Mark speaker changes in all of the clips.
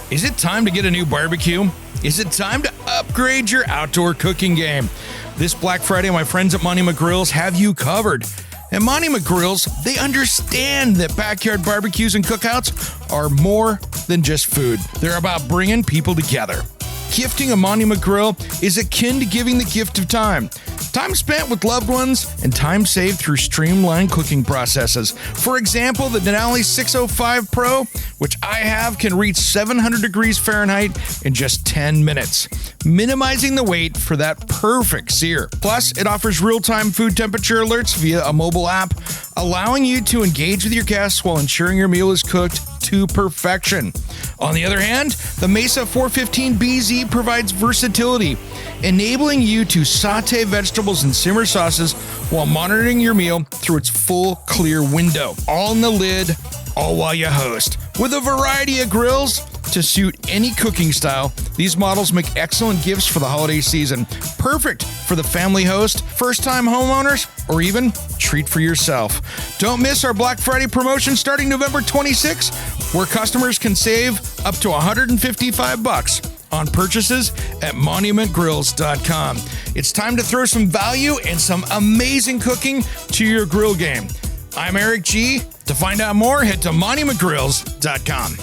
Speaker 1: Is it time to get a new barbecue? Is it time to upgrade your outdoor cooking game? This Black Friday, my friends at Monument Grills have you covered. At Monument Grills, they understand that backyard barbecues and cookouts are more than just food. They're about bringing people together. Gifting a Monument Grill is akin to giving the gift of time. Time spent with loved ones and time saved through streamlined cooking processes. For example, the Denali 605 Pro, which I have, can reach 700 degrees Fahrenheit in just 10 minutes, minimizing the wait for that perfect sear. Plus, it offers real-time food temperature alerts via a mobile app, allowing you to engage with your guests while ensuring your meal is cooked to perfection. On the other hand, the Mesa 415BZ provides versatility, enabling you to saute vegetables and simmer sauces while monitoring your meal through its full clear window. All in the lid, all while you host. With a variety of grills to suit any cooking style, these models make excellent gifts for the holiday season. Perfect for the family host, first-time homeowners, or even treat for yourself. Don't miss our Black Friday promotion starting November 26th, where customers can save up to $155 on purchases at monumentgrills.com. It's time to throw some value and some amazing cooking to your grill game. I'm Eric G. To find out more, head to monumentgrills.com.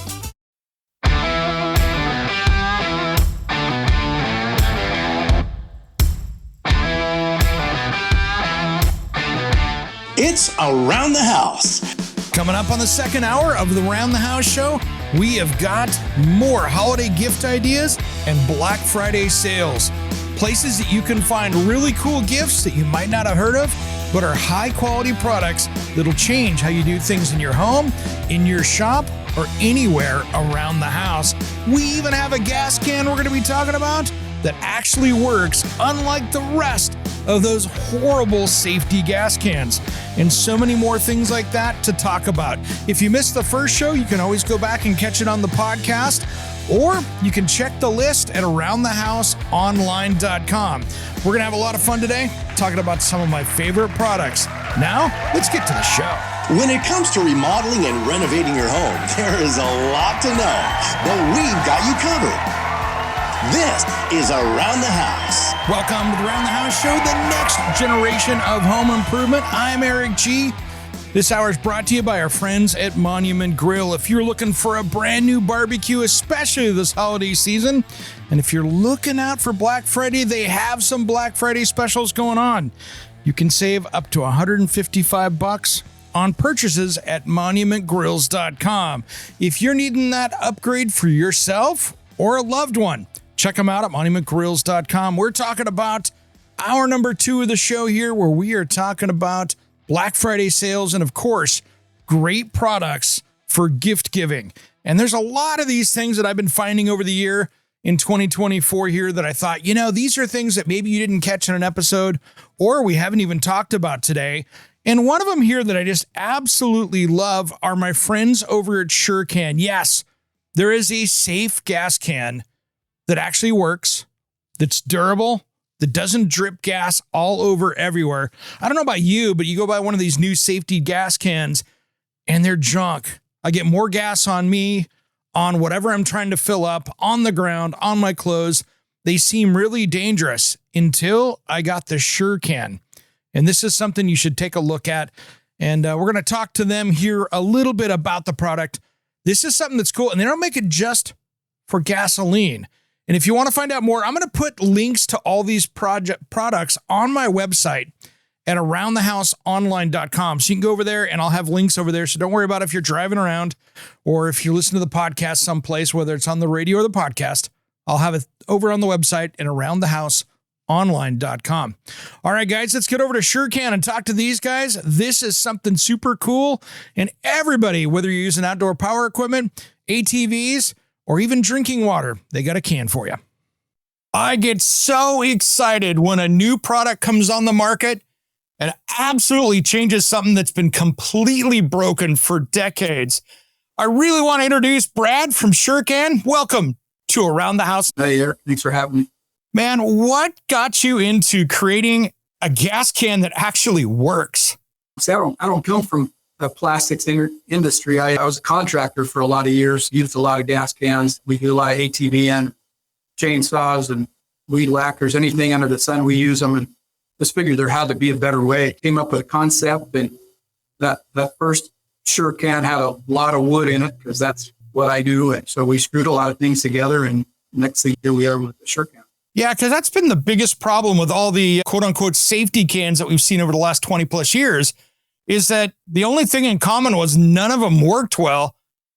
Speaker 2: It's Around the House.
Speaker 1: Coming up on the second hour of the Around the House show, we have got more holiday gift ideas and Black Friday sales. Places that you can find really cool gifts that you might not have heard of, but are high quality products that'll change how you do things in your home, in your shop, or anywhere around the house. We even have a gas can we're going to be talking about that actually works, unlike the rest of those horrible safety gas cans, and so many more things like that to talk about. If you missed the first show, you can always go back and catch it on the podcast, or you can check the list at aroundthehouseonline.com. We're going to have a lot of fun today talking about some of my favorite products. Now, let's get to the show.
Speaker 2: When it comes to remodeling and renovating your home, there is a lot to know, but we've got you covered. This is Around the House.
Speaker 1: Welcome to the Around the House show, the next generation of home improvement. I'm Eric G. This hour is brought to you by our friends at Monument Grill. If you're looking for a brand new barbecue, especially this holiday season, and if you're looking out for Black Friday, they have some Black Friday specials going on. You can save up to $155 on purchases at monumentgrills.com. If you're needing that upgrade for yourself or a loved one, check them out at monumentgrills.com. We're talking about hour number 2 of the show here, where we are talking about Black Friday sales and, of course, great products for gift giving. And there's a lot of these things that I've been finding over the year in 2024 here that I thought, these are things that maybe you didn't catch in an episode or we haven't even talked about today. And one of them here that I just absolutely love are my friends over at SureCan. Yes, there is a safe gas can that actually works, that's durable, that doesn't drip gas all over everywhere. I don't know about you, but you go buy one of these new safety gas cans and they're junk. I get more gas on me, on whatever I'm trying to fill up, on the ground, on my clothes. They seem really dangerous until I got the SureCan. And this is something you should take a look at. And we're going to talk to them here a little bit about the product. This is something that's cool. And they don't make it just for gasoline. And if you want to find out more, I'm going to put links to all these products on my website at aroundthehouseonline.com. So you can go over there and I'll have links over there. So don't worry about if you're driving around or if you're listening to the podcast someplace, whether it's on the radio or the podcast, I'll have it over on the website at aroundthehouseonline.com. All right, guys, let's get over to SureCan and talk to these guys. This is something super cool. And everybody, whether you're using outdoor power equipment, ATVs, or even drinking water, they got a can for you. I get so excited when a new product comes on the market and absolutely changes something that's been completely broken for decades. I really want to introduce Brad from SureCan. Welcome to Around the House.
Speaker 3: Hey, Eric. Thanks for having me.
Speaker 1: Man, what got you into creating a gas can that actually works?
Speaker 3: See, I don't come from the plastics industry. I was a contractor for a lot of years, used a lot of gas cans. We do a lot of ATV and chainsaws and weed whackers, anything under the sun, we use them. And just figured there had to be a better way. Came up with a concept, and that first sure can had a lot of wood in it because that's what I do. And so we screwed a lot of things together, and next thing here we are with the sure can.
Speaker 1: Yeah, because that's been the biggest problem with all the quote unquote safety cans that we've seen over the last 20 plus years is that the only thing in common was none of them worked well.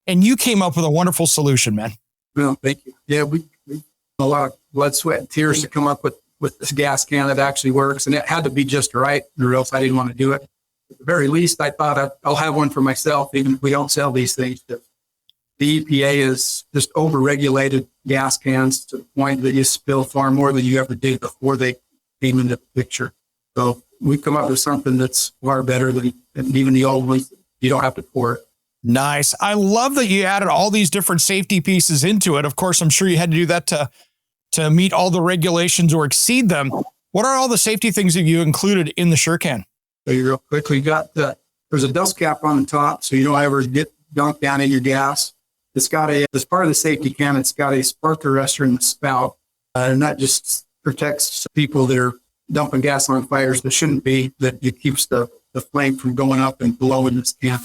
Speaker 1: And you came up with a wonderful solution, man.
Speaker 3: Well, thank you. Yeah, we a lot of blood, sweat, and tears to come up with this gas can that actually works. And it had to be just right, or else I didn't want to do it. At the very least, I thought I'll have one for myself, even if we don't sell these things. The EPA is just over-regulated gas cans to the point that you spill far more than you ever did before they came into the picture. So we've come up with something that's far better than even the old ones. You don't have to pour it.
Speaker 1: Nice. I love that you added all these different safety pieces into it. Of course, I'm sure you had to do that to meet all the regulations or exceed them. What are all the safety things that you included in the sure can?
Speaker 3: So you real quickly got there's a dust cap on the top, so you don't ever get dunked down in your gas. It's got as part of the safety can, it's got a spark arrestor in the spout. And that just protects people that are dumping gas on fires that shouldn't be, that it keeps the flame from going up and blowing this can.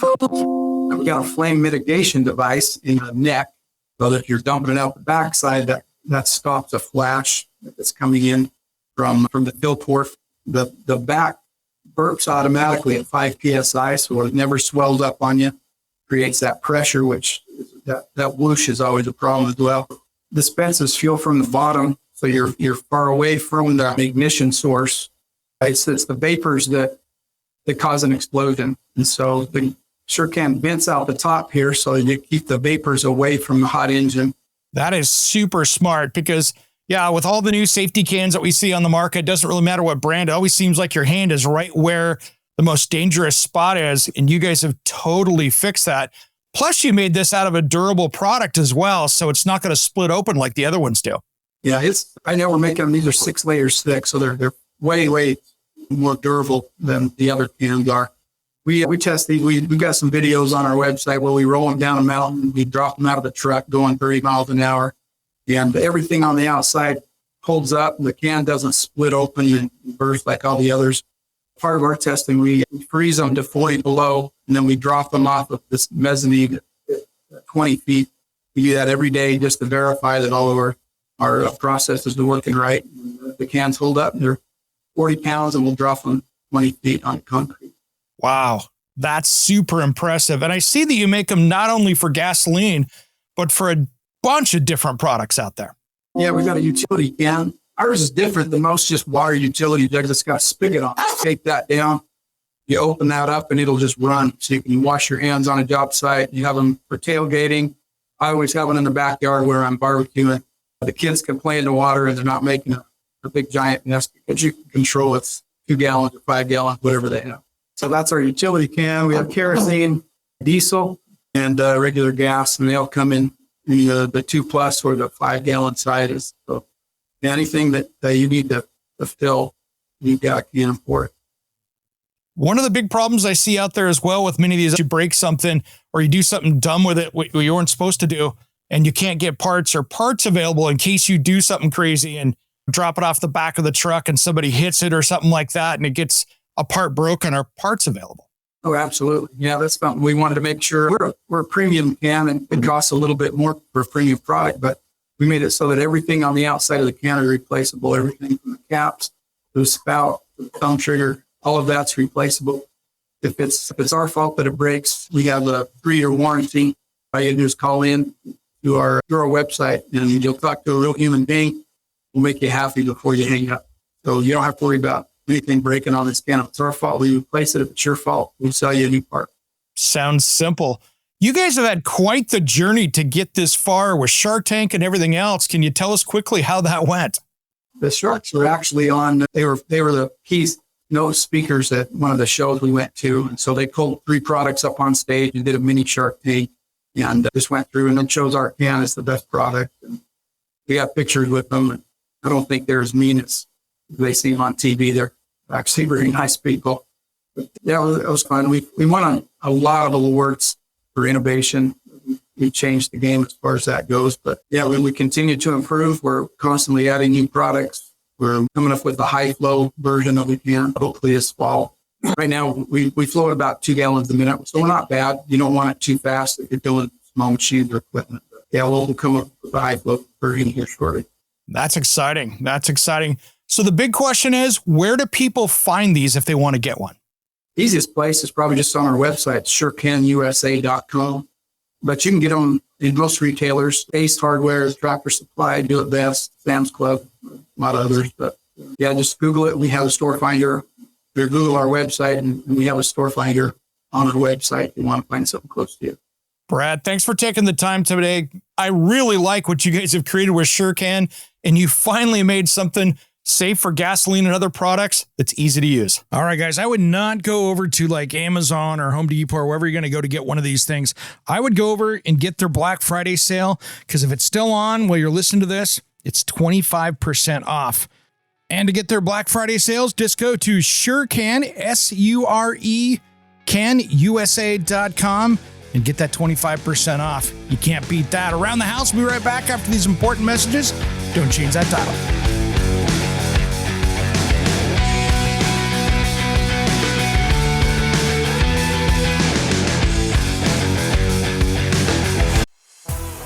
Speaker 3: We've got a flame mitigation device in the neck, so that if you're dumping it out the backside, that stops a flash that's coming in from the fill port. The back burps automatically at 5 psi, so it never swells up on you. Creates that pressure, which that whoosh is always a problem as well. Dispenses fuel from the bottom, so you're far away from the ignition source. It's the vapors that cause an explosion, and so the sure can vents out the top here, so you keep the vapors away from the hot engine.
Speaker 1: That is super smart because, yeah, with all the new safety cans that we see on the market, it doesn't really matter what brand. It always seems like your hand is right where the most dangerous spot is, and you guys have totally fixed that. Plus, you made this out of a durable product as well, so it's not going to split open like the other ones do.
Speaker 3: Yeah, I know we're making them. These are 6 layers thick, so they're way, way more durable than the other cans are. We test these. We've got some videos on our website where we roll them down a mountain. We drop them out of the truck going 30 miles an hour, and everything on the outside holds up. The can doesn't split open and burst like all the others. Part of our testing, we freeze them to 40 below, and then we drop them off of this mezzanine at 20 feet. We do that every day just to verify that all of our processes are working right. The cans hold up. They're 40 pounds, and we'll drop them 20 feet on concrete.
Speaker 1: Wow, that's super impressive. And I see that you make them not only for gasoline, but for a bunch of different products out there.
Speaker 3: Yeah, we got a utility can. Ours is different than most just water utility jugs. It's got a spigot on it. Take that down. You open that up and it'll just run. So you can wash your hands on a job site. You have them for tailgating. I always have one in the backyard where I'm barbecuing. The kids can play in the water and they're not making a big giant mess because you can control it's 2 gallons or 5 gallons, whatever they have. So that's our utility can. We have kerosene, diesel, and regular gas, and they all come in the 2+ or the 5 gallon sizes. So anything that you need to fill, you've got a can for it.
Speaker 1: One of the big problems I see out there as well with many of these, you break something or you do something dumb with it, what you weren't supposed to do, and you can't get parts available in case you do something crazy and drop it off the back of the truck and somebody hits it or something like that and it gets a part broken or parts available.
Speaker 3: Oh, absolutely. Yeah, that's something we wanted to make sure. We're a premium can, and it costs a little bit more for a premium product, but we made it so that everything on the outside of the can is replaceable. Everything from the caps to the spout to the thumb trigger, all of that's replaceable. If it's our fault that it breaks, we have a 3-year warranty. All you do is call in to our website, and you'll talk to a real human being. We'll make you happy before you hang up. So you don't have to worry about anything breaking on this can. If it's our fault, we replace it. If it's your fault, we'll sell you a new part.
Speaker 1: Sounds simple. You guys have had quite the journey to get this far with Shark Tank and everything else. Can you tell us quickly how that went?
Speaker 3: The Sharks were actually on, they were the keynote speakers at one of the shows we went to. And so they pulled 3 products up on stage and did a mini Shark Tank and just went through and then chose our can as the best product. And we got pictures with them. And I don't think they're as mean as they seem on TV. They're actually very nice people. But yeah, it was fun. We went a lot of awards for innovation. We changed the game as far as that goes. But yeah, we continue to improve. We're constantly adding new products. We're coming up with the high flow version of it here, hopefully this fall. Right now, we flow at about 2 gallons a minute, so we're not bad. You don't want it too fast if you're doing small machines or equipment. But yeah, we'll come up with the high flow version here shortly.
Speaker 1: That's exciting. That's exciting. So the big question is, where do people find these if they want to get one?
Speaker 3: Easiest place is probably just on our website, surecanusa.com. But you can get them in most retailers, Ace Hardware, Tractor Supply, Do It Best, Sam's Club, a lot of others. But yeah, just Google it. We have a store finder. Or Google our website, and we have a store finder on our website if you want to find something close to you.
Speaker 1: Brad, thanks for taking the time today. I really like what you guys have created with SureCan, and you finally made something safe for gasoline and other products that's easy to use. All right, guys, I would not go over to like Amazon or Home Depot or wherever you're going to go to get one of these things. I would go over and get their Black Friday sale, because if it's still on while you're listening to this, it's 25% off. And to get their Black Friday sales, just go to SureCan, SureCanusa.com, and get that 25% off. You can't beat that. Around the House, we'll be right back after these important messages. Don't change that dial.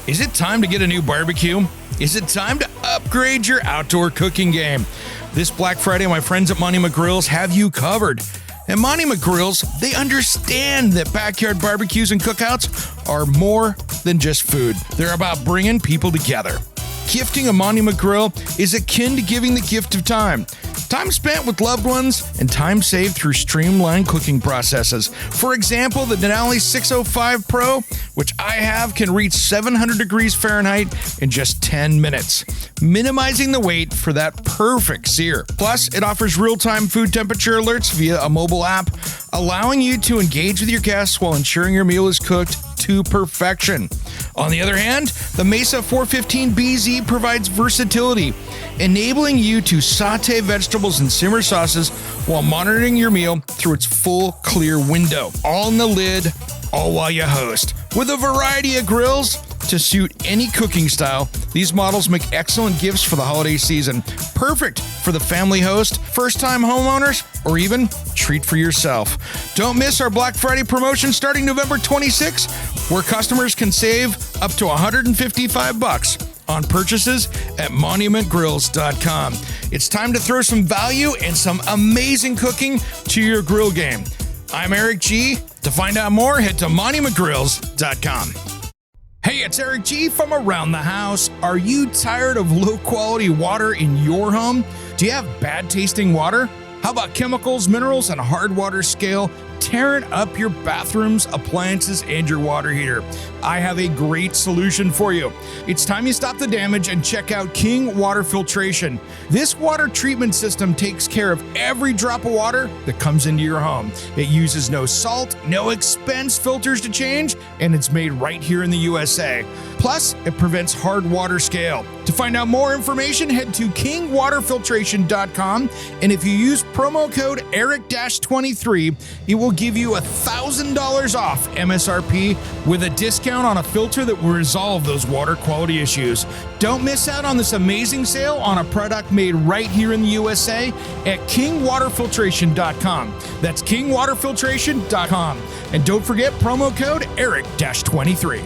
Speaker 1: Is it time to get a new barbecue? Is it time to upgrade your outdoor cooking game? This Black Friday, my friends at Monument Grills have you covered. At Monument Grills, they understand that backyard barbecues and cookouts are more than just food. They're about bringing people together. Gifting a Monument Grill is akin to giving the gift of time. Time spent with loved ones and time saved through streamlined cooking processes. For example, the Denali 605 Pro, which I have, can reach 700 degrees Fahrenheit in just 10 minutes, minimizing the wait for that perfect sear. Plus, it offers real-time food temperature alerts via a mobile app, allowing you to engage with your guests while ensuring your meal is cooked to perfection. On the other hand, the Mesa 415BZ provides versatility, enabling you to saute vegetables and simmer sauces while monitoring your meal through its full clear window. All in the lid, all while you host. With a variety of grills to suit any cooking style, these models make excellent gifts for the holiday season. Perfect for the family host, first-time homeowners, or even treat for yourself. Don't miss our Black Friday promotion starting November 26, where customers can save up to $155 on purchases at monumentgrills.com. It's time to throw some value and some amazing cooking to your grill game. I'm Eric G. To find out more, head to monumentgrills.com. Hey, it's Eric G. from Around the House. Are you tired of low-quality water in your home? Do you have bad-tasting water? How about chemicals, minerals, and hard water scale tearing up your bathrooms, appliances, and your water heater? I have a great solution for you. It's time you stop the damage and check out King Water Filtration. This water treatment system takes care of every drop of water that comes into your home. It uses no salt, no expense filters to change, and it's made right here in the USA. Plus, it prevents hard water scale. To find out more information, head to kingwaterfiltration.com, and if you use promo code ERIC-23, it will give you $1,000 off MSRP with a discount on a filter that will resolve those water quality issues. Don't miss out on this amazing sale on a product made right here in the USA at kingwaterfiltration.com. That's kingwaterfiltration.com. And don't forget promo code ERIC-23.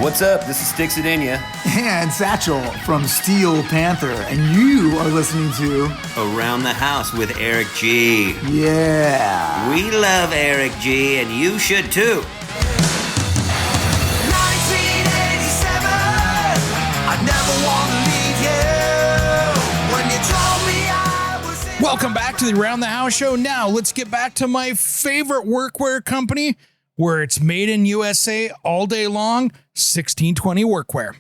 Speaker 4: What's up? This is Sticks Adenia.
Speaker 5: And Satchel from Steel Panther. And you are listening to
Speaker 4: Around the House with Eric G.
Speaker 5: Yeah.
Speaker 4: We love Eric G, and you should too.
Speaker 6: 1987, I never want to leave you. When you told me I was in.
Speaker 1: Welcome back to the Around the House show. Now, let's get back to my favorite workwear company, where it's made in USA all day long, 1620 Workwear.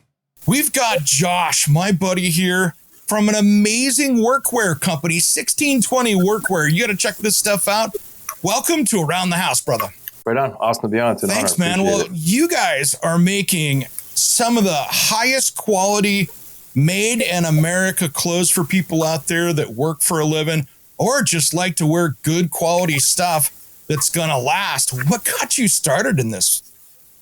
Speaker 1: We've got Josh, my buddy here, from an amazing workwear company, 1620 Workwear. You got to check this stuff out. Welcome to Around the House, brother.
Speaker 7: Right on. Awesome to be on. It's an
Speaker 1: Thanks,
Speaker 7: honor.
Speaker 1: man.
Speaker 7: Appreciate
Speaker 1: Well,
Speaker 7: it.
Speaker 1: you guys are making some of the highest quality made in America clothes for people out there that work for a living or just like to wear good quality stuff that's going to last. What got you started in this?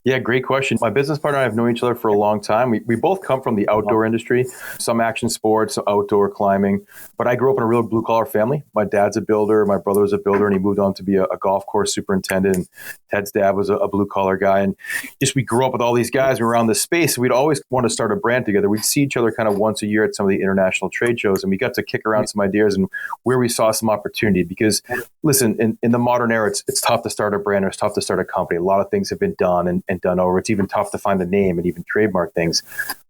Speaker 7: Yeah, great question. My business partner and I have known each other for a long time. We both come from the outdoor industry, some action sports, some outdoor climbing. But I grew up in a real blue collar family. My dad's a builder, my brother was a builder, and he moved on to be a golf course superintendent. And Ted's dad was a blue collar guy. And just we grew up with all these guys. We were around this space. We'd always want to start a brand together. We'd see each other kind of once a year at some of the international trade shows, and we got to kick around some ideas and where we saw some opportunity. Because listen, in the modern era, it's tough to start a brand or it's tough to start a company. A lot of things have been done and done over. It's even tough to find a name and even trademark things.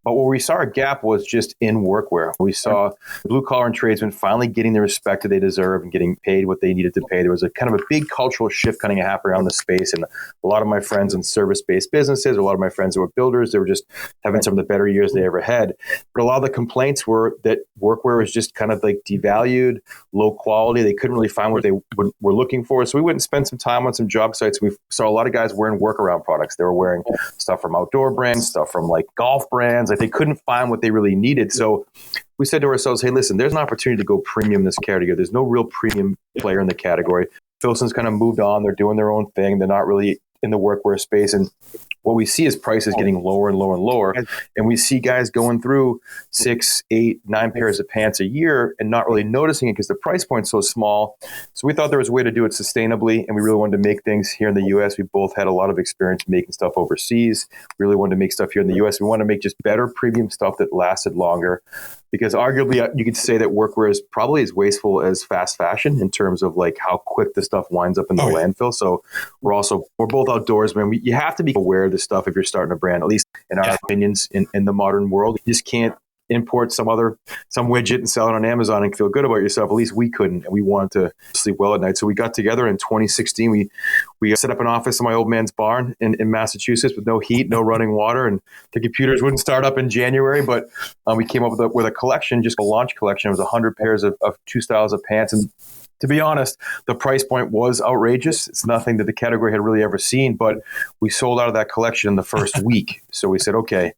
Speaker 7: But where we saw a gap was just in workwear. We saw blue collar and tradesmen finally getting the respect that they deserve and getting paid what they needed to pay. There was a kind of a big cultural shift kind of happening around the space. And a lot of my friends in service-based businesses, a lot of my friends who were builders, they were just having some of the better years they ever had. But a lot of the complaints were that workwear was just kind of like devalued, low quality. They couldn't really find what they were looking for. So we went and spent some time on some job sites. We saw a lot of guys wearing workaround products. They were wearing stuff from outdoor brands, stuff from like golf brands. Like they couldn't find what they really needed. So we said to ourselves, hey, listen, there's an opportunity to go premium this category. There's no real premium player in the category. Filson's kind of moved on. They're doing their own thing. They're not really in the workwear space. And what we see is prices getting lower and lower and lower. And we see guys going through 6, 8, 9 pairs of pants a year and not really noticing it because the price point's so small. So we thought there was a way to do it sustainably. And we really wanted to make things here in the US. We both had a lot of experience making stuff overseas. We really wanted to make stuff here in the US. We wanted to make just better premium stuff that lasted longer. Because arguably you could say that workwear is probably as wasteful as fast fashion in terms of like how quick the stuff winds up in the landfill. So we're both outdoorsmen. You have to be aware of this stuff if you're starting a brand, at least in our opinions in the modern world. You just can't import some widget and sell it on Amazon and feel good about yourself. At least we couldn't, and we wanted to sleep well at night. So we got together in 2016. We set up an office in my old man's barn in Massachusetts with no heat, no running water, and the computers wouldn't start up in January. But we came up with a collection, just a launch collection. It was 100 pairs of 2 styles of pants. And to be honest, the price point was outrageous. It's nothing that the category had really ever seen, but we sold out of that collection in the first week. So we said, okay,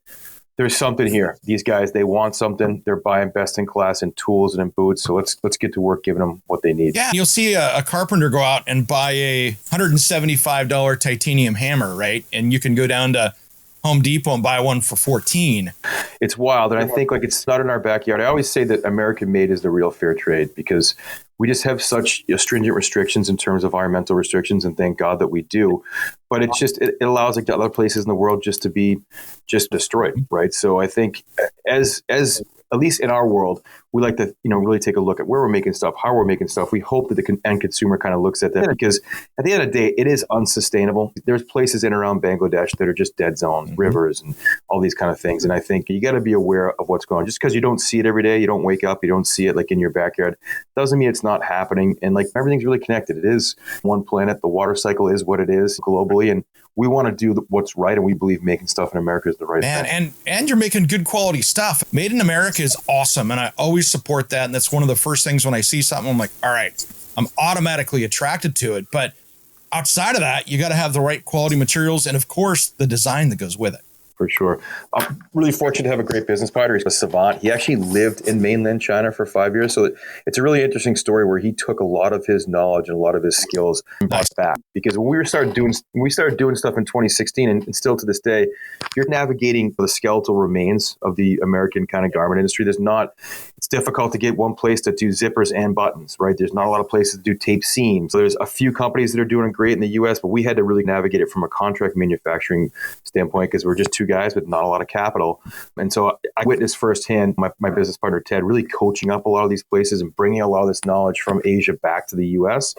Speaker 7: there's something here. These guys, they want something. They're buying best in class in tools and in boots. So let's get to work giving them what they need.
Speaker 1: Yeah, you'll see a carpenter go out and buy a $175 titanium hammer, right? And you can go down to Home Depot and buy one for $14.
Speaker 7: It's wild. And I think like it's not in our backyard. I always say that American made is the real fair trade because we just have such stringent restrictions in terms of environmental restrictions, and thank God that we do. But it allows like other places in the world just to be destroyed, right? So I think as at least in our world, we like to, really take a look at where we're making stuff, how we're making stuff. We hope that the end consumer kind of looks at that because at the end of the day, it is unsustainable. There's places in and around Bangladesh that are just dead zone, rivers and all these kind of things. And I think you got to be aware of what's going on. Just because you don't see it every day, you don't wake up, you don't see it like in your backyard, doesn't mean it's not happening. And like everything's really connected. It is one planet. The water cycle is what it is globally. And we want to do what's right, and we believe making stuff in America is the right thing.
Speaker 1: And you're making good quality stuff. Made in America is awesome, and I always support that. And that's one of the first things when I see something, I'm like, all right, I'm automatically attracted to it. But outside of that, you got to have the right quality materials and, of course, the design that goes with it.
Speaker 7: For sure. I'm really fortunate to have a great business partner. He's a savant. He actually lived in mainland China for 5 years. So it's a really interesting story where he took a lot of his knowledge and a lot of his skills and brought it back. Because when we started doing stuff in 2016 and still to this day, you're navigating the skeletal remains of the American kind of garment industry. It's difficult to get one place to do zippers and buttons, right? There's not a lot of places to do tape seams. So there's a few companies that are doing great in the US, but we had to really navigate it from a contract manufacturing standpoint because we're just two guys with not a lot of capital. And so I witnessed firsthand my business partner, Ted, really coaching up a lot of these places and bringing a lot of this knowledge from Asia back to the US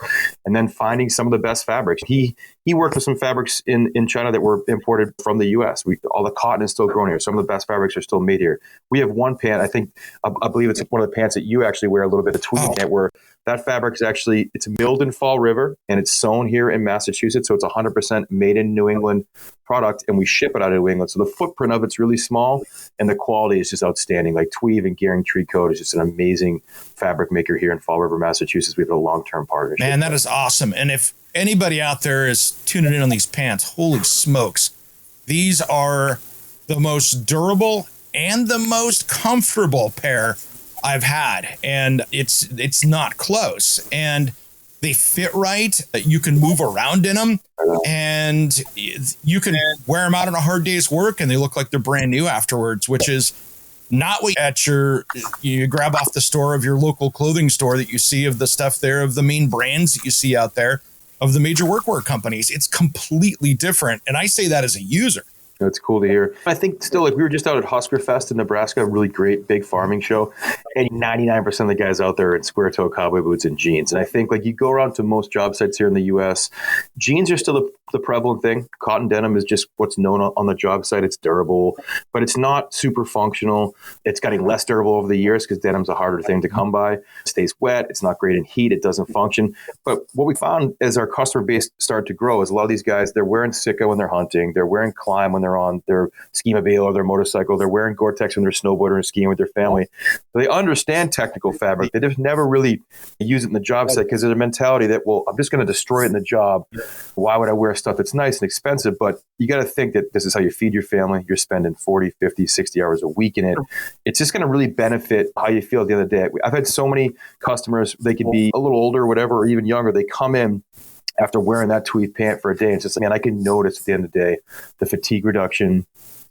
Speaker 7: and then finding some of the best fabrics. He worked with some fabrics in China that were imported from the US. All the cotton is still grown here. Some of the best fabrics are still made here. We have one pant, I believe it's one of the pants that you actually wear a little bit of tweed pant where that fabric is actually, it's milled in Fall River and it's sewn here in Massachusetts. So it's 100% made in New England product and we ship it out of New England. So the footprint of it's really small and the quality is just outstanding. Like Tweave and Gearing Tree Coat is just an amazing fabric maker here in Fall River, Massachusetts. We have a long-term partnership.
Speaker 1: Man, that is awesome. And if anybody out there is tuning in on these pants, holy smokes, these are the most durable and the most comfortable pair I've had. And it's not close. And they fit right. You can move around in them, and you can wear them out on a hard day's work, and they look like they're brand new afterwards, which is not what you grab off the store of your local clothing store that you see of the stuff there, of the main brands that you see out there, of the major workwear companies. It's completely different. And I say that as a user.
Speaker 7: That's cool to hear. I think still, like, we were just out at Husker Fest in Nebraska, a really great big farming show, and 99% of the guys out there are in square toe cowboy boots and jeans. And I think, like, you go around to most job sites here in the U.S., jeans are still the prevalent thing. Cotton denim is just what's known on the job site. It's durable, but it's not super functional. It's getting less durable over the years because denim's a harder thing to come by. It stays wet. It's not great in heat. It doesn't function. But what we found as our customer base started to grow is a lot of these guys, they're wearing Sika when they're hunting. They're wearing Climb when they're on their ski mobile or their motorcycle. They're wearing Gore-Tex when they're snowboarding or skiing with their family. So they understand technical fabric. They just never really use it in the job site because there's a mentality that, well, I'm just going to destroy it in the job. Why would I wear stuff that's nice and expensive? But you got to think that this is how you feed your family. You're spending 40, 50, 60 hours a week in it. It's just going to really benefit how you feel at the end of the day. I've had so many customers, they could be a little older or whatever, or even younger. They come in after wearing that tweed pant for a day. It's just, man, I can notice at the end of the day, the fatigue reduction,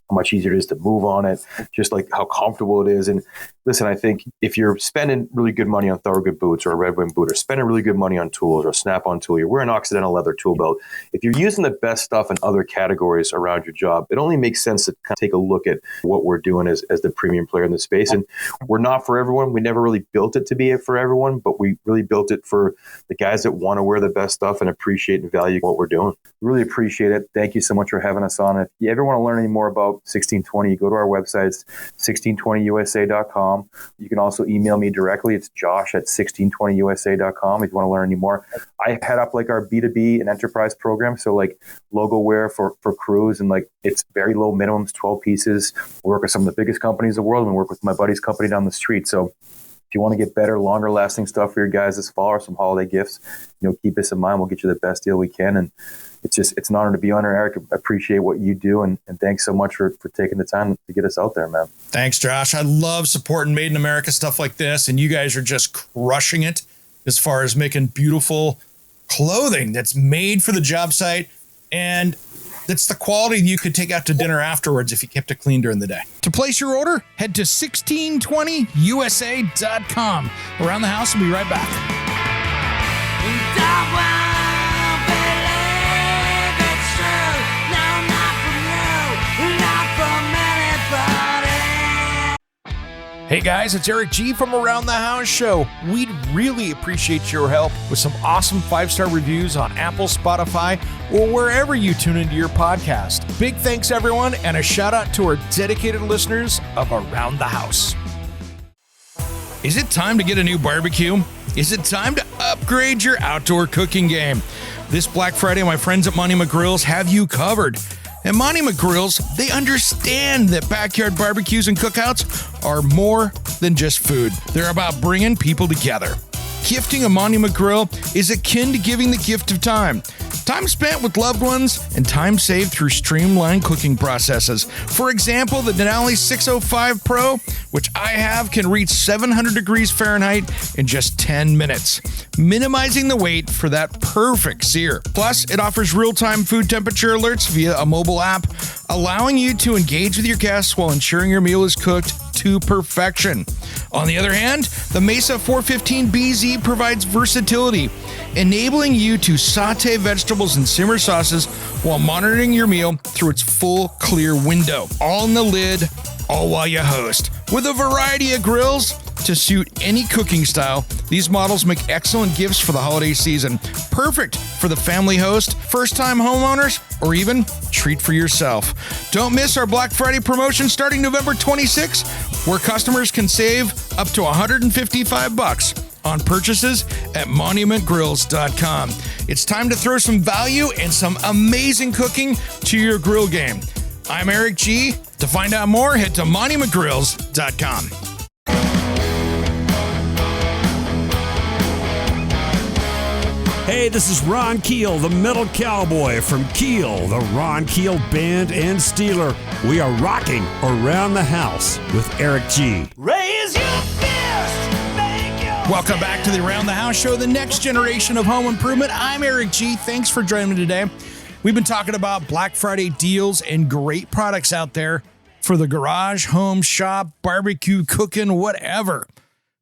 Speaker 7: how much easier it is to move on it, just like how comfortable it is. And listen, I think if you're spending really good money on Thorogood boots or a Red Wing boot, or spending really good money on tools or a Snap-on tool, you're wearing Occidental leather tool belt. If you're using the best stuff in other categories around your job, it only makes sense to kind of take a look at what we're doing as the premium player in the space. And we're not for everyone. We never really built it to be for everyone, but we really built it for the guys that want to wear the best stuff and appreciate and value what we're doing. Really appreciate it. Thank you so much for having us on. If you ever want to learn any more about 1620, you go to our website, 1620usa.com. You can also email me directly. It's josh@1620usa.com if you want to learn any more. I head up like our B2B and enterprise program. So like logo wear for crews, and like it's very low minimums, 12 pieces. We work with some of the biggest companies in the world, and we work with my buddy's company down the street. So if you want to get better, longer lasting stuff for your guys this fall or some holiday gifts, keep us in mind. We'll get you the best deal we can. And it's an honor to be on here, Eric. I appreciate what you do. And thanks so much for taking the time to get us out there, man.
Speaker 1: Thanks, Josh. I love supporting Made in America stuff like this. And you guys are just crushing it as far as making beautiful clothing that's made for the job site. And that's the quality you could take out to dinner afterwards if you kept it clean during the day. To place your order, head to 1620usa.com. Around the House, we'll be right back. Hey guys, it's Eric G from Around the House Show. We'd really appreciate your help with some awesome 5-star reviews on Apple, Spotify, or wherever you tune into your podcast. Big thanks, everyone, and a shout out to our dedicated listeners of Around the House. Is it time to get a new barbecue? Is it time to upgrade your outdoor cooking game? This Black Friday, my friends at Monument Grills have you covered. At Monument Grills, they understand that backyard barbecues and cookouts are more than just food. They're about bringing people together. Gifting a Monument Grill is akin to giving the gift of time. Time spent with loved ones and time saved through streamlined cooking processes. For example, the Denali 605 Pro, which I have, can reach 700 degrees Fahrenheit in just 10 minutes, minimizing the wait for that perfect sear. Plus, it offers real-time food temperature alerts via a mobile app, allowing you to engage with your guests while ensuring your meal is cooked to perfection. On the other hand, the Mesa 415BZ provides versatility, enabling you to saute vegetables and simmer sauces while monitoring your meal through its full clear window. All in the lid, all while you host. With a variety of grills to suit any cooking style, these models make excellent gifts for the holiday season. Perfect for the family host, first-time homeowners, or even treat for yourself. Don't miss our Black Friday promotion starting November 26, where customers can save up to $155 on purchases at monumentgrills.com. It's time to throw some value and some amazing cooking to your grill game. I'm Eric G. To find out more, head to monumentgrills.com.
Speaker 8: Hey, this is Ron Keel, the Metal Cowboy from Keel, the Ron Keel Band and Steeler. We are rocking Around the House with Eric G.
Speaker 6: Raise your fist, make your
Speaker 1: Welcome back to the Around the House show, the next generation of home improvement. I'm Eric G. Thanks for joining me today. We've been talking about Black Friday deals and great products out there for the garage, home, shop, barbecue, cooking, whatever.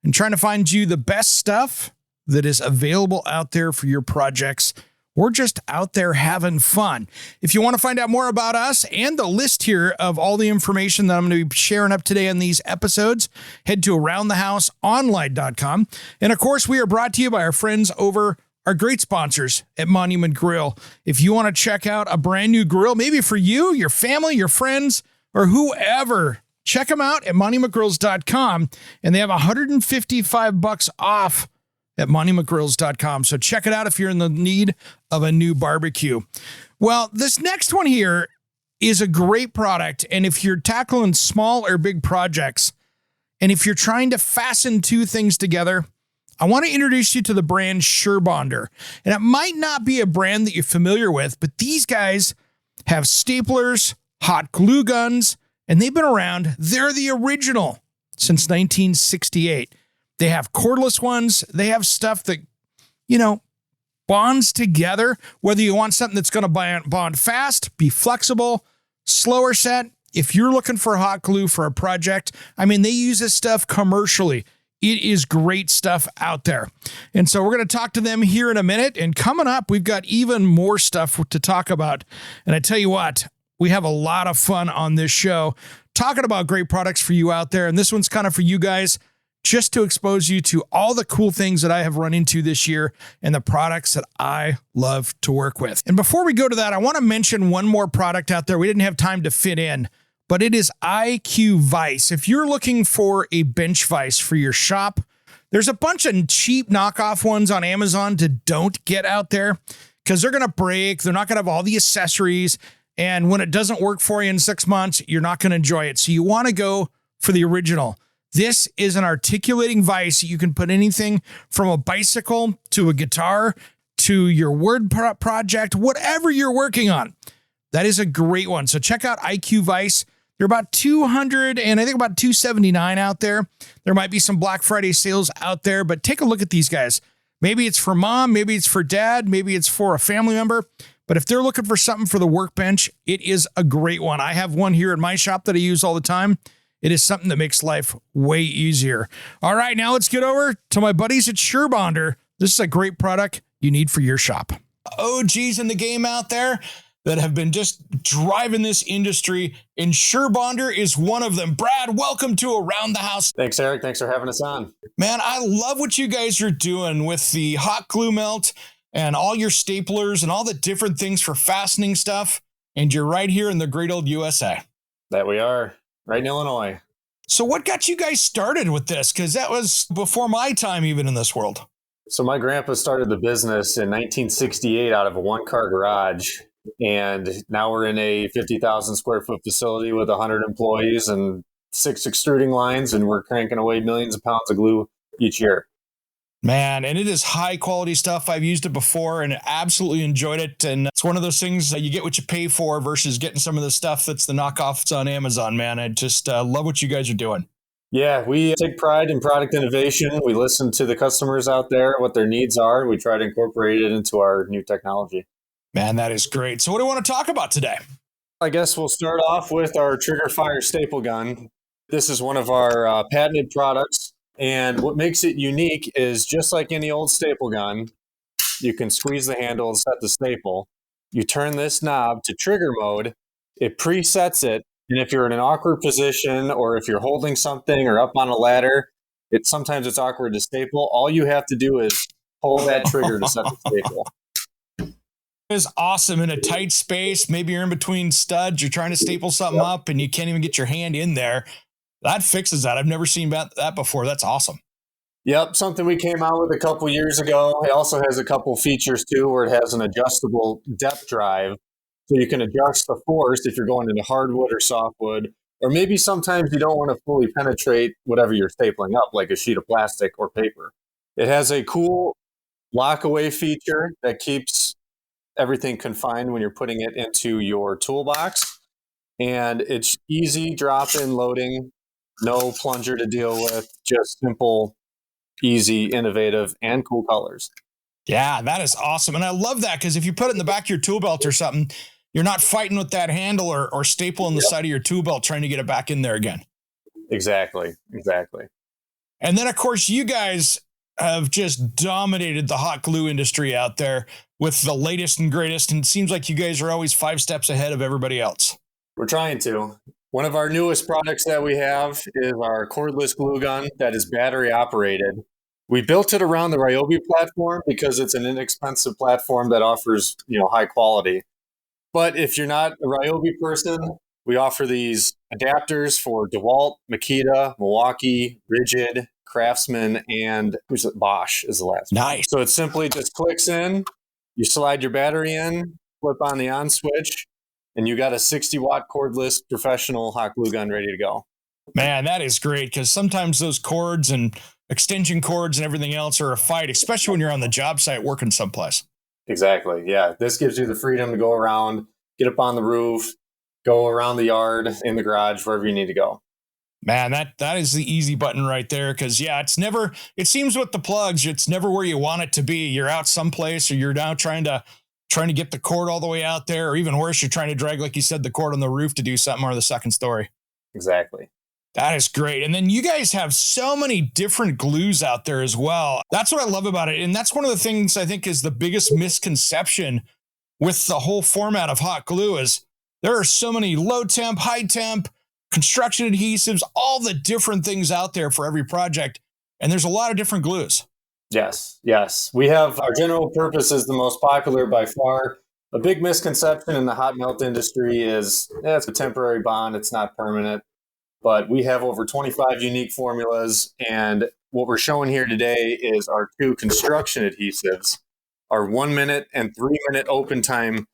Speaker 1: And trying to find you the best stuff that is available out there for your projects or just out there having fun. If you want to find out more about us and the list here of all the information that I'm going to be sharing up today on these episodes, head to aroundthehouseonline.com. And of course, we are brought to you by our friends over our great sponsors at Monument Grill. If you want to check out a brand new grill, maybe for you, your family, your friends, or whoever, check them out at monumentgrills.com. And they have $155 off at monumentgrills.com. So check it out if you're in the need of a new barbecue. Well, this next one here is a great product. And if you're tackling small or big projects, and if you're trying to fasten two things together, I want to introduce you to the brand SureBonder. And it might not be a brand that you're familiar with, but these guys have staplers, hot glue guns, and they've been around. They're the original since 1968. They have cordless ones. They have stuff that, bonds together, whether you want something that's going to bond fast, be flexible, slower set. If you're looking for hot glue for a project, they use this stuff commercially. It is great stuff out there. And so we're going to talk to them here in a minute. And coming up, we've got even more stuff to talk about. And I tell you what, we have a lot of fun on this show talking about great products for you out there. And this one's kind of for you guys, just to expose you to all the cool things that I have run into this year and the products that I love to work with. And before we go to that, I want to mention one more product out there we didn't have time to fit in, but it is IQ Vise. If you're looking for a bench vise for your shop, there's a bunch of cheap knockoff ones on Amazon to don't get out there because they're going to break. They're not going to have all the accessories. And when it doesn't work for you in 6 months, you're not going to enjoy it. So you want to go for the original. This is an articulating vise. You can put anything from a bicycle to a guitar to your word project, whatever you're working on. That is a great one. So check out IQ Vise. They're about $200 and I think about $279 out there. There might be some Black Friday sales out there, but take a look at these guys. Maybe it's for mom, maybe it's for dad, maybe it's for a family member. But if they're looking for something for the workbench, it is a great one. I have one here in my shop that I use all the time. It is something that makes life way easier. All right, now let's get over to my buddies at SureBonder. This is a great product you need for your shop. OGs in the game out there that have been just driving this industry, and SureBonder is one of them. Brad, welcome to Around the House.
Speaker 9: Thanks, Eric. Thanks for having us on.
Speaker 1: Man, I love what you guys are doing with the hot glue melt and all your staplers and all the different things for fastening stuff. And you're right here in the great old USA.
Speaker 9: That we are. Right in Illinois.
Speaker 1: So what got you guys started with this? Because that was before my time even in this world.
Speaker 9: So my grandpa started the business in 1968 out of a one-car garage. And now we're in a 50,000 square foot facility with 100 employees and 6 extruding lines. And we're cranking away millions of pounds of glue each year.
Speaker 1: Man, and it is high quality stuff. I've used it before and absolutely enjoyed it. And it's one of those things that you get what you pay for versus getting some of the stuff that's the knockoffs on Amazon, man. I just love what you guys are doing.
Speaker 9: Yeah, we take pride in product innovation. We listen to the customers out there, what their needs are. We try to incorporate it into our new technology.
Speaker 1: Man, that is great. So what do you want to talk about today?
Speaker 9: I guess we'll start off with our trigger fire staple gun. This is one of our patented products. And what makes it unique is just like any old staple gun, you can squeeze the handle and set the staple. You turn this knob to trigger mode, it presets it. And if you're in an awkward position or if you're holding something or up on a ladder, sometimes it's awkward to staple. All you have to do is hold that trigger to set the staple.
Speaker 1: It is awesome in a tight space. Maybe you're in between studs, you're trying to staple something up and you can't even get your hand in there. That fixes that. I've never seen that before. That's awesome.
Speaker 9: Yep, something we came out with a couple years ago. It also has a couple features too, where it has an adjustable depth drive. So you can adjust the force if you're going into hardwood or softwood, or maybe sometimes you don't want to fully penetrate whatever you're stapling up, like a sheet of plastic or paper. It has a cool lock away feature that keeps everything confined when you're putting it into your toolbox. And it's easy drop-in loading, no plunger to deal with, just simple, easy, innovative, and cool colors.
Speaker 1: Yeah, that is awesome. And I love that because if you put it in the back of your tool belt or something, you're not fighting with that handle or staple in the side of your tool belt trying to get it back in there again.
Speaker 9: Exactly.
Speaker 1: And then, of course, you guys have just dominated the hot glue industry out there with the latest and greatest. And it seems like you guys are always 5 steps ahead of everybody else.
Speaker 9: We're trying to. One of our newest products that we have is our cordless glue gun that is battery operated. We built it around the Ryobi platform because it's an inexpensive platform that offers, high quality. But if you're not a Ryobi person, we offer these adapters for DeWalt, Makita, Milwaukee, Rigid, Craftsman, and Bosch is the last.
Speaker 1: Nice.
Speaker 9: So it simply just clicks in, you slide your battery in, flip on the on switch, and you got a 60-watt cordless professional hot glue gun ready to go.
Speaker 1: Man, that is great because sometimes those cords and extension cords and everything else are a fight, especially when you're on the job site working someplace.
Speaker 9: Exactly. Yeah. This gives you the freedom to go around, get up on the roof, go around the yard, in the garage, wherever you need to go.
Speaker 1: Man, that is the easy button right there. Cause it seems with the plugs, it's never where you want it to be. You're out someplace or you're now trying to get the cord all the way out there, or even worse, you're trying to drag, like you said, the cord on the roof to do something or the second story.
Speaker 9: Exactly.
Speaker 1: That is great. And then you guys have so many different glues out there as well. That's what I love about it. And that's one of the things I think is the biggest misconception with the whole format of hot glue is there are so many low temp, high temp, construction adhesives, all the different things out there for every project. And there's a lot of different glues.
Speaker 9: Yes. We have our general purpose is the most popular by far. A big misconception in the hot melt industry is it's a temporary bond. It's not permanent. But we have over 25 unique formulas. And what we're showing here today is our 2 construction adhesives, our 1 minute and 3 minute open time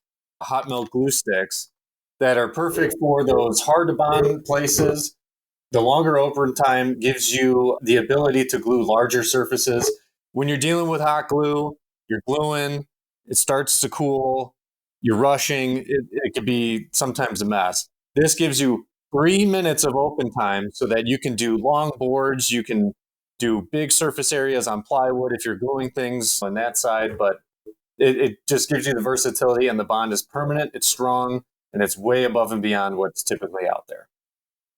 Speaker 9: hot melt glue sticks that are perfect for those hard to bond places. The longer open time gives you the ability to glue larger surfaces. When you're dealing with hot glue, you're gluing, it starts to cool, you're rushing, it could be sometimes a mess. This gives you 3 minutes of open time so that you can do long boards, you can do big surface areas on plywood if you're gluing things on that side, but it just gives you the versatility, and the bond is permanent, it's strong, and it's way above and beyond what's typically out there.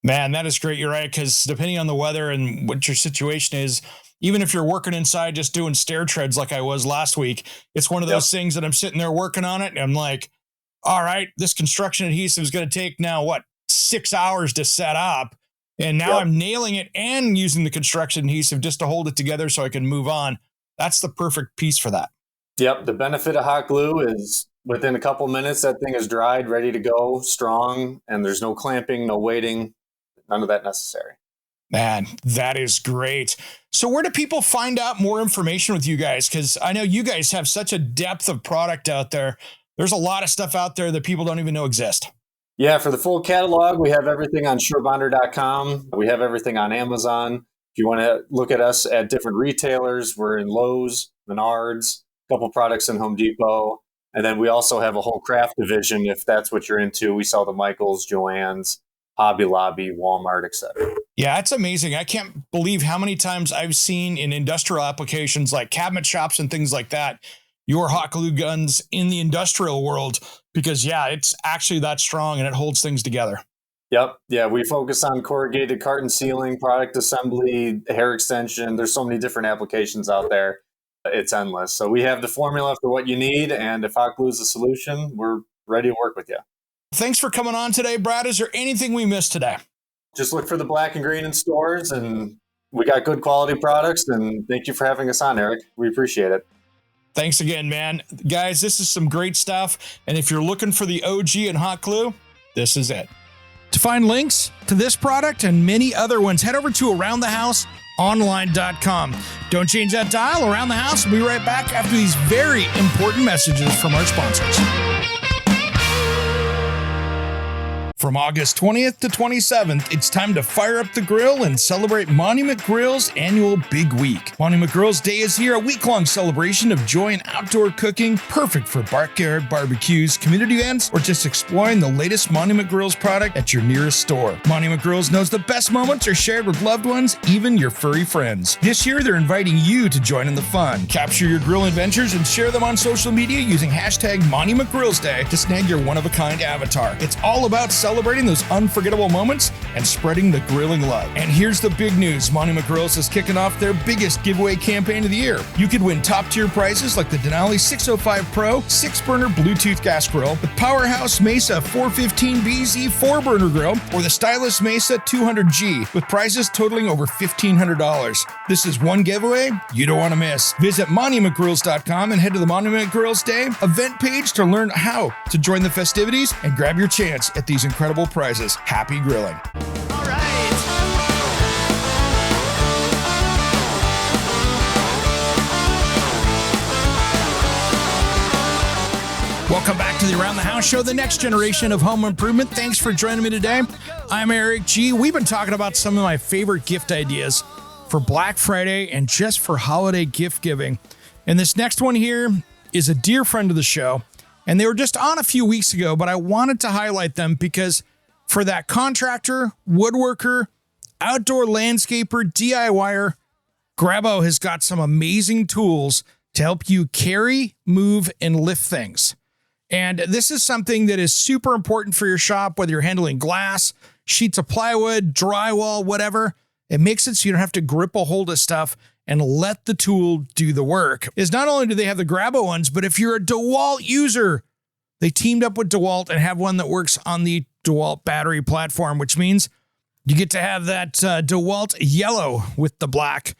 Speaker 1: Man, that is great. You're right, because depending on the weather and what your situation is, even if you're working inside just doing stair treads like I was last week, it's one of those things that I'm sitting there working on it, and I'm like, all right, this construction adhesive is going to take now, 6 hours to set up. And now I'm nailing it and using the construction adhesive just to hold it together so I can move on. That's the perfect piece for that.
Speaker 9: Yep. The benefit of hot glue is within a couple minutes, that thing is dried, ready to go, strong, and there's no clamping, no waiting, none of that necessary.
Speaker 1: Man, that is great. So where do people find out more information with you guys? Because I know you guys have such a depth of product out there. There's a lot of stuff out there that people don't even know exist.
Speaker 9: Yeah, for the full catalog, we have everything on surebonder.com. We have everything on Amazon. If you want to look at us at different retailers, we're in Lowe's, Menards, a couple products in Home Depot. And then we also have a whole craft division if that's what you're into. We sell to Michael's, Joann's, Hobby Lobby, Walmart, etc.
Speaker 1: Yeah, it's amazing. I can't believe how many times I've seen in industrial applications like cabinet shops and things like that, your hot glue guns in the industrial world, because it's actually that strong and it holds things together.
Speaker 9: Yep. Yeah, we focus on corrugated carton sealing, product assembly, hair extension. There's so many different applications out there. It's endless. So we have the formula for what you need. And if hot glue is the solution, we're ready to work with you.
Speaker 1: Thanks for coming on today, Brad. Is there anything we missed today?
Speaker 9: Just look for the black and green in stores, and we got good quality products. And thank you for having us on, Eric. We appreciate it.
Speaker 1: Thanks again, man. Guys, this is some great stuff. And if you're looking for the OG in hot glue, this is it. To find links to this product and many other ones, head over to aroundthehouseonline.com. Don't change that dial. Around the House will be right back after these very important messages from our sponsors. From August 20th to 27th, it's time to fire up the grill and celebrate Monument Grill's annual Big Week. Monument Grill's Day is here, a week-long celebration of joy and outdoor cooking, perfect for backyard barbecues, community events, or just exploring the latest Monument Grill's product at your nearest store. Monument Grill's knows the best moments are shared with loved ones, even your furry friends. This year, they're inviting you to join in the fun. Capture your grill adventures and share them on social media using hashtag Monument Grills Day to snag your one-of-a-kind avatar. It's all about celebrating those unforgettable moments and spreading the grilling love. And here's the big news. Monument Grills is kicking off their biggest giveaway campaign of the year. You could win top-tier prizes like the Denali 605 Pro 6-burner Bluetooth gas grill, the Powerhouse Mesa 415BZ 4-burner grill, or the Stylus Mesa 200G, with prizes totaling over $1,500. This is one giveaway you don't want to miss. Visit monumentgrills.com and head to the Monument Grills Day event page to learn how to join the festivities and grab your chance at these incredible prizes. Happy grilling.
Speaker 6: All right.
Speaker 1: Welcome back to the Around the House Show, the next generation of home improvement. Thanks for joining me today. I'm Eric G. We've been talking about some of my favorite gift ideas for Black Friday and just for holiday gift giving. And this next one here is a dear friend of the show, and they were just on a few weeks ago, but I wanted to highlight them because for that contractor, woodworker, outdoor landscaper, DIYer, Grabo has got some amazing tools to help you carry, move, and lift things. And this is something that is super important for your shop, whether you're handling glass, sheets of plywood, drywall, whatever. It makes it so you don't have to grip a hold of stuff and let the tool do the work. Is not only do they have the Grabo ones, but if you're a DeWalt user, they teamed up with DeWalt and have one that works on the DeWalt battery platform, which means you get to have that DeWalt yellow with the black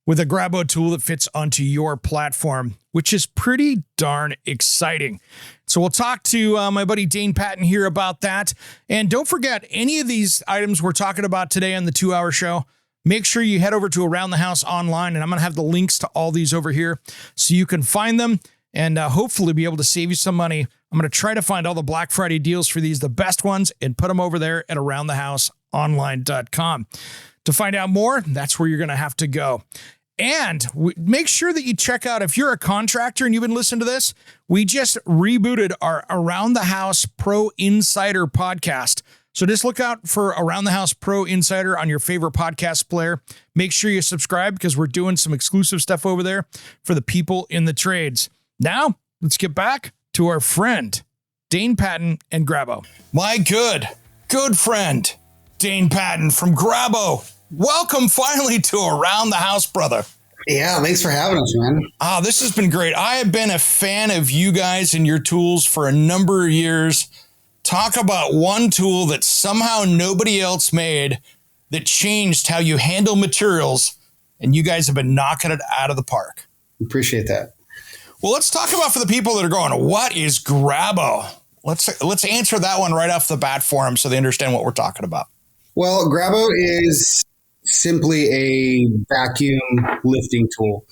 Speaker 1: with a Grabo tool that fits onto your platform, which is pretty darn exciting. So we'll talk to my buddy Dane Patton here about that. And don't forget, any of these items we're talking about today on the 2-hour show, make sure you head over to Around the House online, and I'm going to have the links to all these over here so you can find them and hopefully be able to save you some money. I'm going to try to find all the Black Friday deals for these, the best ones, and put them over there at aroundthehouseonline.com. To find out more, that's where you're going to have to go. And make sure that you check out, if you're a contractor and you've been listening to this, we just rebooted our Around the House Pro Insider podcast. So just look out for Around the House Pro Insider on your favorite podcast player. Make sure you subscribe because we're doing some exclusive stuff over there for the people in the trades. Now, let's get back to our friend, Dane Patton and Grabo. My good friend, Dane Patton from Grabo. Welcome finally to Around the House, brother.
Speaker 10: Yeah, thanks for having us, man.
Speaker 1: This has been great. I have been a fan of you guys and your tools for a number of years. Talk about one tool that somehow nobody else made that changed how you handle materials, and you guys have been knocking it out of the park.
Speaker 10: Appreciate that.
Speaker 1: Well, let's talk about, for the people that are going, what is Grabo? Let's answer that one right off the bat for them so they understand what we're talking about.
Speaker 10: Well, Grabo is simply a vacuum lifting tool.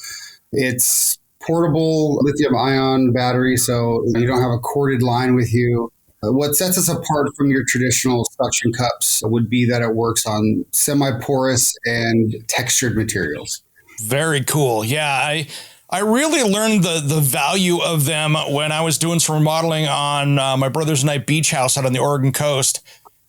Speaker 10: It's portable lithium-ion battery, so you don't have a corded line with you. What sets us apart from your traditional suction cups would be that it works on semi-porous and textured materials.
Speaker 1: Very cool. Yeah, I really learned the value of them when I was doing some remodeling on my brother's and I beach house out on the Oregon coast.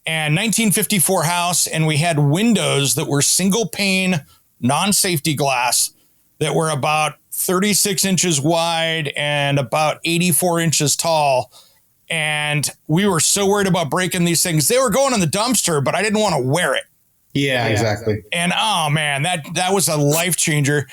Speaker 1: And 1954 house, and we had windows that were single pane, non-safety glass that were about 36 inches wide and about 84 inches tall. And we were so worried about breaking these things. They were going in the dumpster, but I didn't want to wear it.
Speaker 10: Yeah, exactly.
Speaker 1: And oh man, that was a life changer,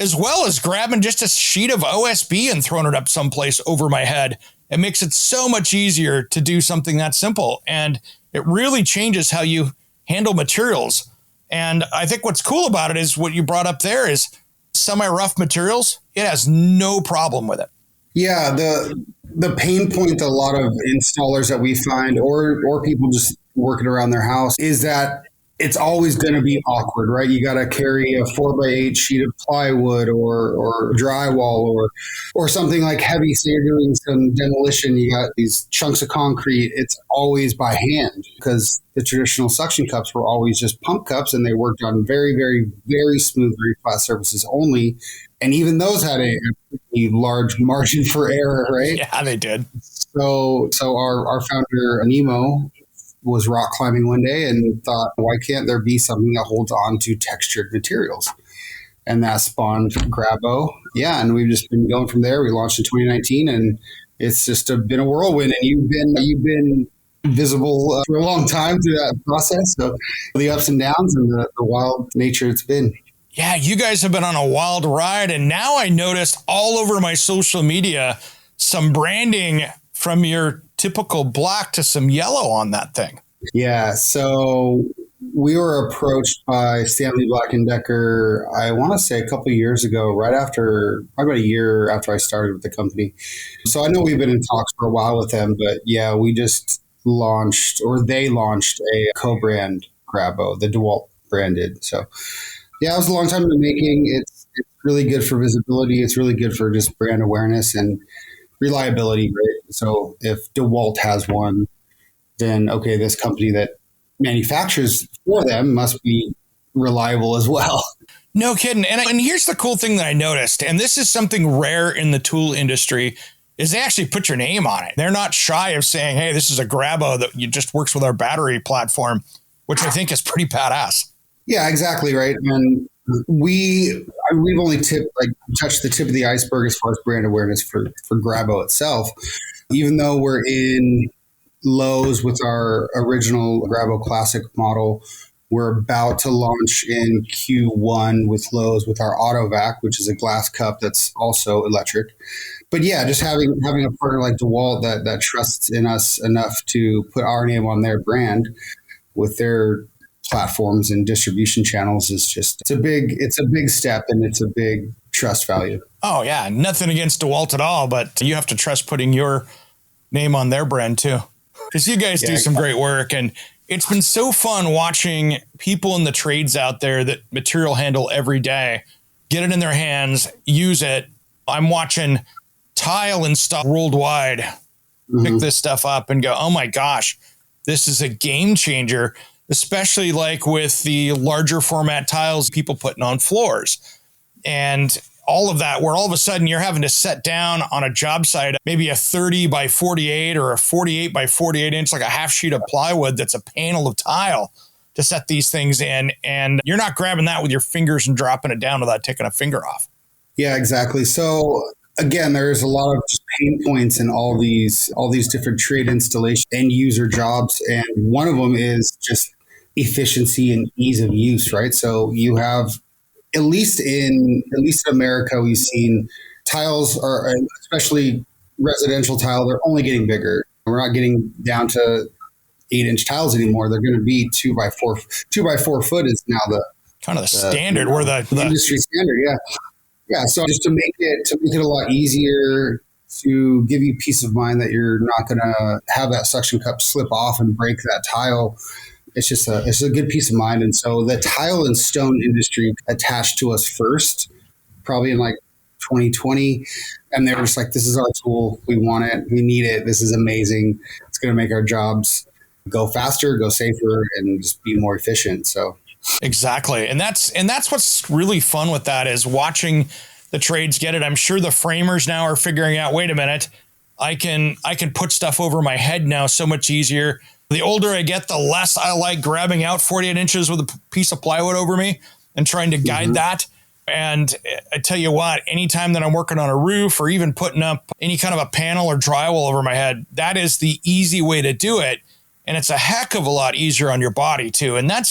Speaker 1: as well as grabbing just a sheet of OSB and throwing it up someplace over my head. It makes it so much easier to do something that simple. And it really changes how you handle materials. And I think what's cool about it is what you brought up there is semi-rough materials. It has no problem with it.
Speaker 10: Yeah, the pain point that a lot of installers that we find or people just working around their house is that it's always going to be awkward, right? You got to carry a 4x8 sheet of plywood or drywall or something like heavy. So you're doing some demolition. You got these chunks of concrete. It's always by hand because the traditional suction cups were always just pump cups and they worked on very, very, very smooth, very flat surfaces only. And even those had a pretty large margin for error, right?
Speaker 1: Yeah, they did.
Speaker 10: So our founder, Nemo, was rock climbing one day and thought, why can't there be something that holds on to textured materials? And that spawned Grabo. Yeah, and we've just been going from there. We launched in 2019, and it's just been a whirlwind. And you've been visible for a long time through that process. So the ups and downs and the wild nature it's been.
Speaker 1: Yeah, you guys have been on a wild ride, and now I noticed all over my social media some branding from your typical black to some yellow on that thing.
Speaker 10: Yeah, so we were approached by Stanley Black & Decker, I want to say a couple of years ago, probably about a year after I started with the company. So I know we've been in talks for a while with them, but yeah, we just they launched a co-brand Grabo, the DeWalt branded. So yeah, it was a long time in the making. It's really good for visibility. It's really good for just brand awareness and reliability, right? So if DeWalt has one, then okay, this company that manufactures for them must be reliable as well.
Speaker 1: No kidding. And here's the cool thing that I noticed, and this is something rare in the tool industry, is they actually put your name on it. They're not shy of saying, hey, this is a Grabo that just works with our battery platform, which I think is pretty badass.
Speaker 10: Yeah, exactly right. And we've only touched the tip of the iceberg as far as brand awareness for Grabo itself. Even though we're in Lowe's with our original Grabo Classic model, we're about to launch in Q1 with Lowe's with our AutoVac, which is a glass cup that's also electric. But yeah, just having a partner like DeWalt that trusts in us enough to put our name on their brand with their platforms and distribution channels is just it's a big step, and it's a big trust value.
Speaker 1: Oh yeah, nothing against DeWalt at all, but you have to trust putting your name on their brand too, because you guys do some great work. And it's been so fun watching people in the trades out there that material handle every day get it in their hands, use it. I'm watching tile and stuff worldwide pick this stuff up and go, oh my gosh, this is a game changer, especially like with the larger format tiles people putting on floors and all of that, where all of a sudden you're having to set down on a job site, maybe a 30 by 48 or a 48 by 48 inch, like a half sheet of plywood that's a panel of tile to set these things in. And you're not grabbing that with your fingers and dropping it down without taking a finger off.
Speaker 10: Yeah, exactly. So again, there's a lot of just pain points in all these different trade installation end user jobs. And one of them is just efficiency and ease of use, right? So you have, at least in America, we've seen tiles are, especially residential tile, they're only getting bigger. We're not getting down to 8-inch tiles anymore. They're going to be 2x4 foot is now the
Speaker 1: kind of the standard, where the
Speaker 10: industry standard. Yeah. Yeah. So just to make it a lot easier, to give you peace of mind that you're not going to have that suction cup slip off and break that tile. It's a good peace of mind. And so the tile and stone industry attached to us first, probably in like 2020. And they're just like, this is our tool. We want it. We need it. This is amazing. It's going to make our jobs go faster, go safer, and just be more efficient. So
Speaker 1: exactly. And that's what's really fun with that, is watching the trades get it. I'm sure the framers now are figuring out, wait a minute, I can put stuff over my head now so much easier. The older I get, the less I like grabbing out 48 inches with a piece of plywood over me and trying to guide that. And I tell you what, anytime that I'm working on a roof or even putting up any kind of a panel or drywall over my head, that is the easy way to do it. And it's a heck of a lot easier on your body too. And I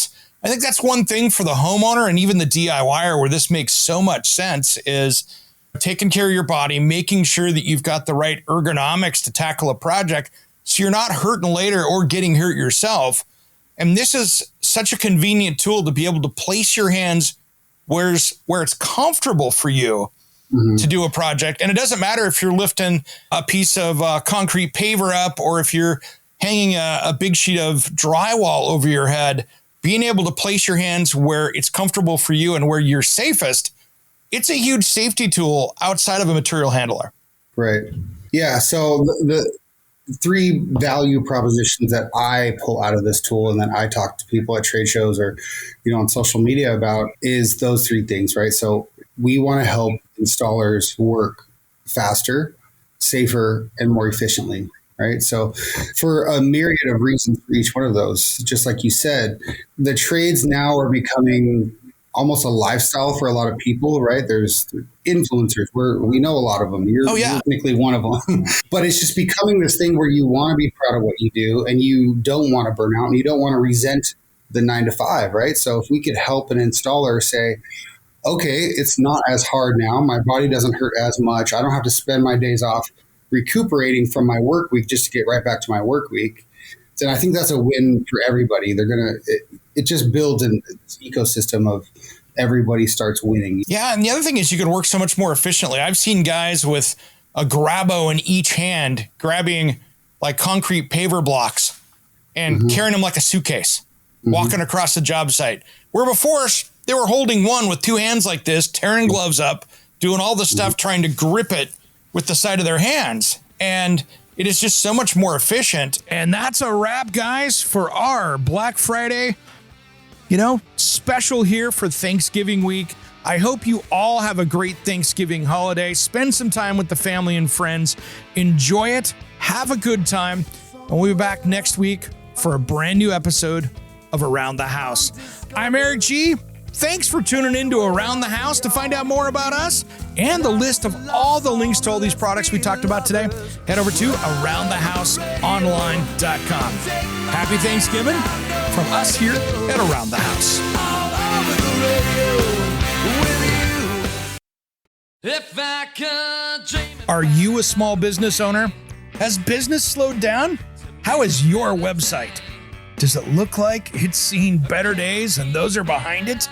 Speaker 1: think that's one thing for the homeowner and even the DIYer where this makes so much sense, is taking care of your body, making sure that you've got the right ergonomics to tackle a project so you're not hurting later or getting hurt yourself. And this is such a convenient tool to be able to place your hands where it's comfortable for you to do a project. And it doesn't matter if you're lifting a piece of concrete paver up or if you're hanging a big sheet of drywall over your head. being able to place your hands where it's comfortable for you and where you're safest, it's a huge safety tool outside of a material handler.
Speaker 10: Right. Yeah. So the three value propositions that I pull out of this tool and that I talk to people at trade shows or, on social media about is those three things, right? So we want to help installers work faster, safer, and more efficiently, right? So for a myriad of reasons for each one of those, just like you said, the trades now are becoming almost a lifestyle for a lot of people, right? There's influencers we know a lot of them. You're technically one of them, but it's just becoming this thing where you want to be proud of what you do and you don't want to burn out and you don't want to resent the 9 to 5, right? So if we could help an installer say, okay, it's not as hard now. My body doesn't hurt as much. I don't have to spend my days off recuperating from my work week just to get right back to my work week. Then I think that's a win for everybody. It just builds an ecosystem of everybody starts winning.
Speaker 1: Yeah, and the other thing is you can work so much more efficiently. I've seen guys with a Grabo in each hand grabbing like concrete paver blocks and carrying them like a suitcase, walking across the job site. Where before they were holding one with two hands like this, tearing gloves up, doing all the stuff, trying to grip it with the side of their hands. And it is just so much more efficient. And that's a wrap, guys, for our Black Friday, special here for Thanksgiving week. I hope you all have a great Thanksgiving holiday. Spend some time with the family and friends. Enjoy it. Have a good time. And we'll be back next week for a brand new episode of Around the House. I'm Eric G. Thanks for tuning in to Around the House. To find out more about us and the list of all the links to all these products we talked about today, head over to aroundthehouseonline.com. Happy Thanksgiving from us here at Around the House. Are you a small business owner? Has business slowed down? How is your website? Does it look like it's seen better days and those are behind it?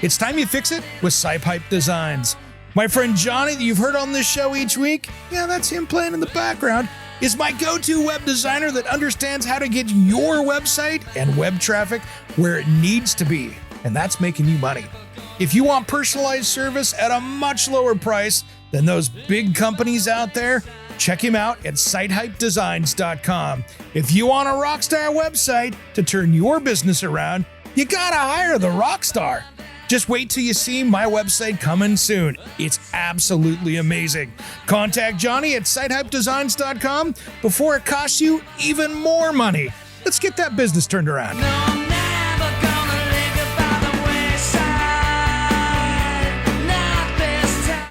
Speaker 1: It's time you fix it with SciPipe Designs. My friend Johnny that you've heard on this show each week, that's him playing in the background, is my go-to web designer that understands how to get your website and web traffic where it needs to be, and that's making you money. If you want personalized service at a much lower price than those big companies out there, check him out at sitehypedesigns.com. If you want a rockstar website to turn your business around, you gotta hire the rockstar. Just wait till you see my website coming soon. It's absolutely amazing. Contact Johnny at sitehypedesigns.com before it costs you even more money. Let's get that business turned around.